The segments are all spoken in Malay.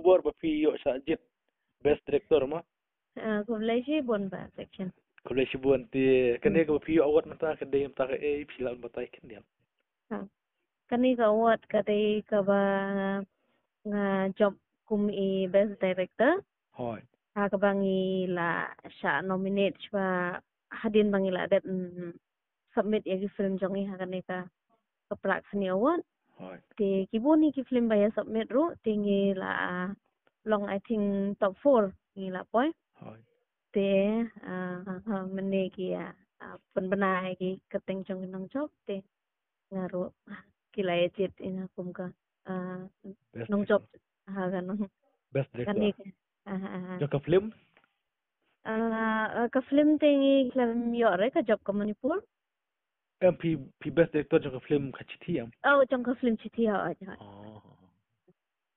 kubur bapi yo sajit best director mah. Kublai sih bon ba section. Kublai Shibun ti kene ko bapi yo award mata kedai mata ke pilan batai kan dia. Kani ka award kadai ka ba nga job kum best director. Hoi. Ka bangi la sha nominate ba hadin bangi la dat submit ya film jongi kani ka prak seni award. Hoi. Te kibuni ki film ba ya submit ru tingi la long I think top 4 ni la poi. Hoi. Te mene ki ya penbenai ki keteng jong nang job te ngaru kila ejit ina kum ka nong job kan Best director. Kani Jo ka film ka film tingi film yo re ka job ka Manipur. Pi best director jo ka film kachiti am. Oh jong ka film chiti ha aja. Oh.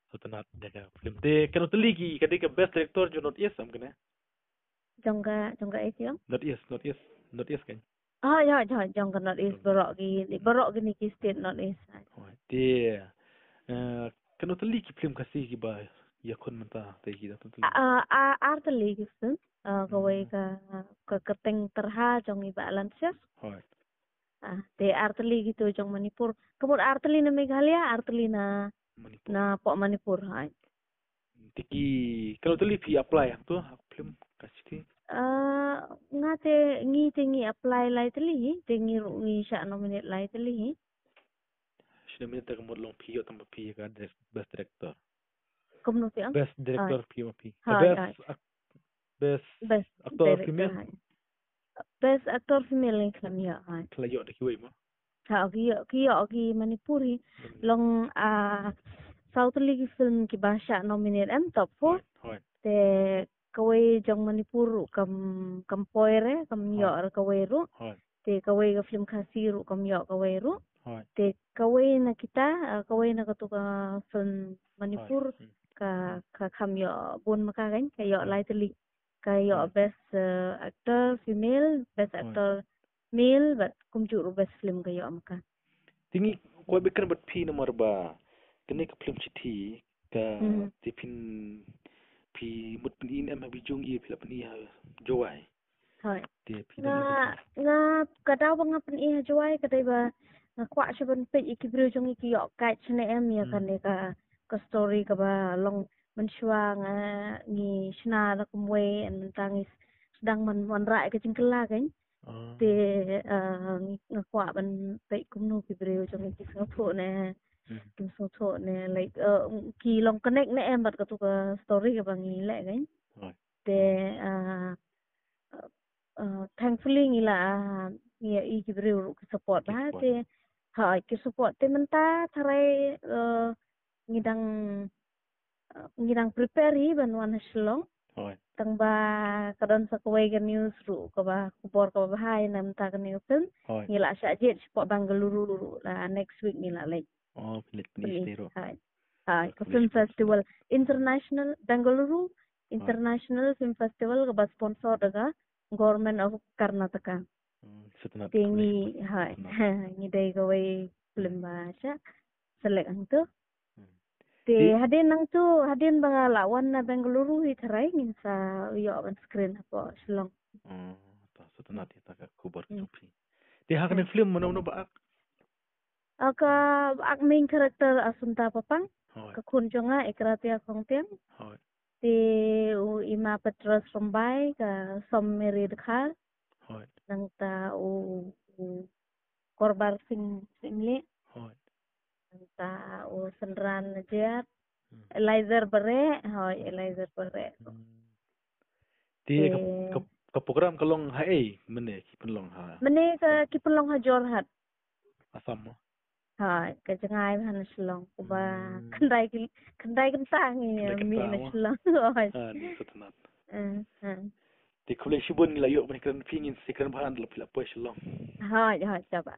So tenat jaga film te kano teli ki kadai ka best director jo not yes am kena. Jong ka eti yo. Not yes kan. Ya jong ka not is borok ki ni ki state not is. Hoi. Te kano teli ki film kasih ki ba ya kon menta te ki da teli. Arteli ki film kawai ka keteng terha jong iba lansias. Hoi. Te arteli gitu jong Manipur. Kemud arteli na Meghalaya, arteli na Manipur. na Pok Manipur hai. Tiki kalau teli pi apply tu film kasih Ngate ngi apply lai teli tingi ngi sha nominate lai teli. Sudah minta kemud long pi yo tambah pi ka best director. Kumno pi ang? Best director pi. Best actor female. Best actor female ni kan ya hai. Kelayo dah kiwai mah. Ki Manipuri long South League film ki bahasa nominate top 4. Hoi. Te kawai jong Manipur kam poire kam yo kawai ru. Te kawai ka film khasi ru kam yo kawai ru. Te kawai na kita kawai na katuka film Manipur ka kam yo bun maka kan kayo lai teli kayo best actor female, best actor male, but kumjuru best film kayo maka. Tingi kau bikin buat pi nomor ba. Kene ke film citi ka tipin pi mut pin em habi jung i film ni jowai. Hoi. Nga kadau bang pen jowai kadai ba nga kwa shaban pe ikibru jung iki yo kai chne em ya kan ka story ka ba long menshua nga ngi shna da kumwe en tangis sedang menrai ke cingkela kan. Te nga kwa ban pe kumnu kibru jung iki so ne. Kim so ne like ki long connect ne em bat ka tu ka story ka bangi le kan. Te thankfully ngila ya ikibru support ba te hai ki support te menta tharai ngidang prepare hi banwan Shillong. Tang ba kadon sa kuwai ka news ru ka ba kupor ka ba hai nam ta ka news film ngila sa jet support Bangalore la next week ngila like Ministero. Hai film festival international Bangalore International Film Festival ka ba sponsor daga Government of Karnataka. Tingi hai ngidai kawai film ba siya select ang tu. Te hadin banga lawan na Bangalore hi tharai ngin sa yo on screen apa Shillong. So tenat kita ka kubar tupi. Te hakne film mana ba ak? Ak main character Asunta Papang. Ka kunjonga ikratia kongtiang. Te ima Petros Rombai ka Sommeri Dekhal. Nang ta Korbar Singli. Ta Senran Najat. Elizer Bere. Elizer Bere. Ti ka program kalong hai mene ki penlong ha. Mene ki penlong ha Jorhat. Asam mo. Hai ka jangai han Shillong kuba kendai kentang ni mi na Shillong. Ni setenat. Ti Kublai Shibun la yo mene kan pingin sikran bahan la pila po Shillong. Hai coba.